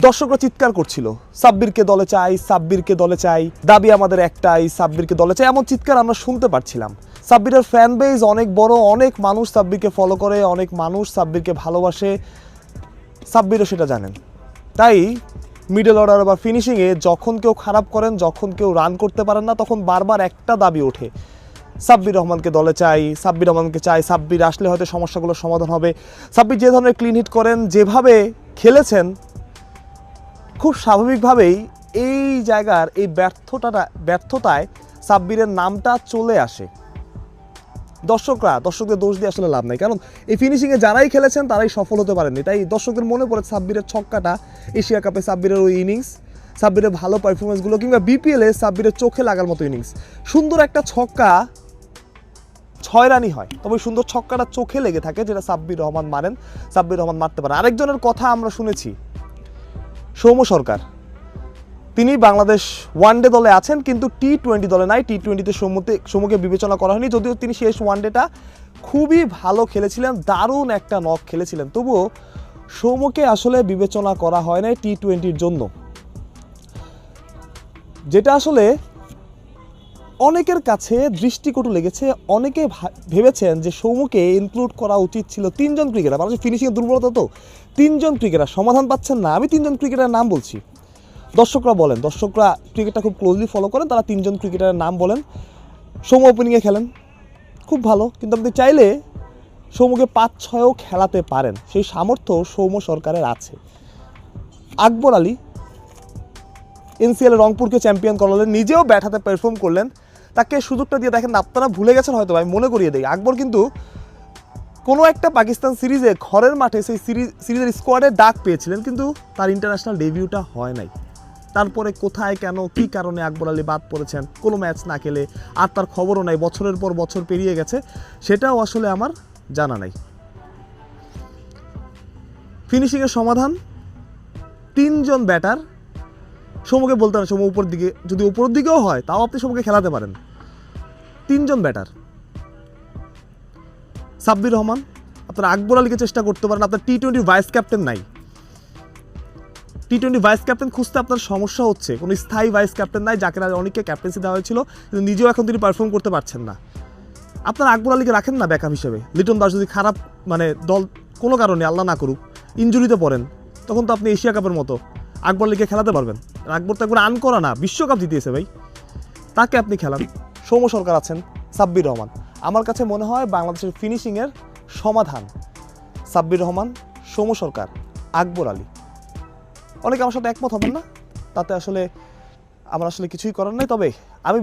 দর্শকরা চিৎকার করছিল, সাব্বিরকে দলে চাই, সাব্বিরকে দলে চাই, দাবি আমাদের একটাই, সাব্বিরকে দলে চাই, এমন চিৎকার আমরা শুনতে পাচ্ছিলাম। সাব্বিরের ফ্যান বেজ অনেক বড়, অনেক মানুষ সাব্বিরকে ফলো করে, অনেক মানুষ সাব্বিরকে ভালোবাসে, সাব্বিরও সেটা জানেন। তাই মিডল অর্ডার বা ফিনিশিংয়ে যখন কেউ খারাপ করেন, যখন কেউ রান করতে পারেন না, তখন বারবার একটা দাবি ওঠে, সাব্বির রহমানকে দলে চাই, সাব্বির রহমানকে চাই, সাব্বির আসলে হয়তো সমস্যাগুলোর সমাধান হবে। সাব্বির যে ধরনের ক্লিন হিট করেন, যেভাবে খেলেছেন, খুব স্বাভাবিকভাবেই এই জায়গার এই ব্যর্থতায় সাব্বিরের নামটা চলে আসে। দর্শকদের দোষ দিয়ে আসলে লাভ নাই, কারণ এই ফিনিশিংয়ে যারাই খেলেছেন তারাই সফল হতে পারেননি। তাই দর্শকদের মনে পড়ে সাব্বিরের ছক্কাটা, এশিয়া কাপে সাব্বিরের ওই ইনিংস, সাব্বিরের ভালো পারফরমেন্সগুলো, কিংবা বিপিএলে সাব্বিরের চোখে লাগার মতো ইনিংস। সুন্দর একটা ছক্কা 6 রানই হয়, তবে সুন্দর ছক্কাটা চোখে লেগে থাকে, যেটা সাব্বির রহমান মারেন, সাব্বির রহমান মারতে পারে। আরেকজনের কথা আমরা শুনেছি, সৌম্য সরকার। তিনি বাংলাদেশ ওয়ানডে দলে আছেন, কিন্তু টি-20 দলে নাই। টি-20তে সৌম্যকে বিবেচনা করা হয়নি, যদিও তিনি শেষ ওয়ানডেটা খুবই ভালো খেলেছিলেন, দারুণ একটা নক খেলেছিলেন, তবুও সৌম্যকে আসলে বিবেচনা করা হয় নাই টি-20-র জন্য। যেটা আসলে অনেকের কাছে দৃষ্টিকটু লেগেছে। অনেকে ভেবেছেন যে সৌম্যকে ইনক্লুড করা উচিত ছিল 3 জন ক্রিকেটার। বাংলাদেশের ফিনিশিংয়ের দুর্বলতা তো 3 জন ক্রিকেটার সমাধান পাচ্ছেন না। আমি 3 জন ক্রিকেটারের নাম বলছি, দর্শকরা বলেন, দর্শকরা ক্রিকেটটা খুব ক্লোজলি ফলো করেন, তারা 3 জন ক্রিকেটারের নাম বলেন। সৌম্য ওপেনিংয়ে খেলেন, খুব ভালো, কিন্তু আপনি চাইলে সৌম্যকে 5-6ও খেলাতে পারেন, সেই সামর্থ্য সৌম্য সরকারের আছে। আকবর আলী এনসিএল রংপুরকে চ্যাম্পিয়ন করালেন, নিজেও ব্যাট হাতে পারফর্ম করলেন, তাকে সুযোগটা দিয়ে দেখেন। আপনারা ভুলে গেছেন হয়তো, আমি মনে করিয়ে দিই, আকবর কিন্তু কোনো একটা পাকিস্তান সিরিজে ঘরের মাঠে সেই সিরিজের স্কোয়াডে ডাক পেয়েছিলেন, কিন্তু তার ইন্টারন্যাশনাল ডেবিউটা হয় নাই। তারপরে কোথায়, কেন, কী কারণে আকবর আলী বাদ পড়েছেন, কোনো ম্যাচ না খেলে, আর তার খবরও নাই, বছরের পর বছর পেরিয়ে গেছে, সেটাও আসলে আমার জানা নাই। ফিনিশিংয়ের সমাধান 3 জন ব্যাটার। সৌম্যকে বলতে না, সৌম্য উপর দিকে, যদি উপরের দিকেও হয় তাও আপনি সৌম্যকে খেলাতে পারেন। 3 জন ব্যাটার, সাব্বির রহমান, আপনারা আকবর আলীকে চেষ্টা করতে পারেন। আপনার টি-20 ভাইস ক্যাপ্টেন নাই, টি-20 ভাইস ক্যাপ্টেন খুঁজতে আপনার সমস্যা হচ্ছে, কোনো স্থায়ী ভাইস ক্যাপ্টেন নাই। জাকের আলী অনেককে ক্যাপ্টেন্সি দেওয়া হয়েছিল, কিন্তু নিজেও এখন তিনি পারফর্ম করতে পারছেন না। আপনার আকবর আলীকে রাখেন না ব্যাকআপ হিসেবে। লিটন দাস যদি খারাপ দল কোনো কারণে, আল্লাহ না করুক, ইনজুরিতে পড়েন, তখন তো আপনি এশিয়া কাপের মতো আকবর আলীকে খেলাতে পারবেন। আকবর তো একবার আন করা না, বিশ্বকাপ জিতিয়েছে ভাই, তাকে আপনি খেলান। সৌম্য সরকার আছেন, সাব্বির রহমান। আমার কাছে মনে হয় বাংলাদেশের ফিনিশিংয়ের সমাধান সাব্বির রহমান, সৌম্য সরকার, আকবর আলী। অনেকে আমার সাথে একমত হবেন না, তাতে আসলে আমার কিছুই করার নেই, তবে আমি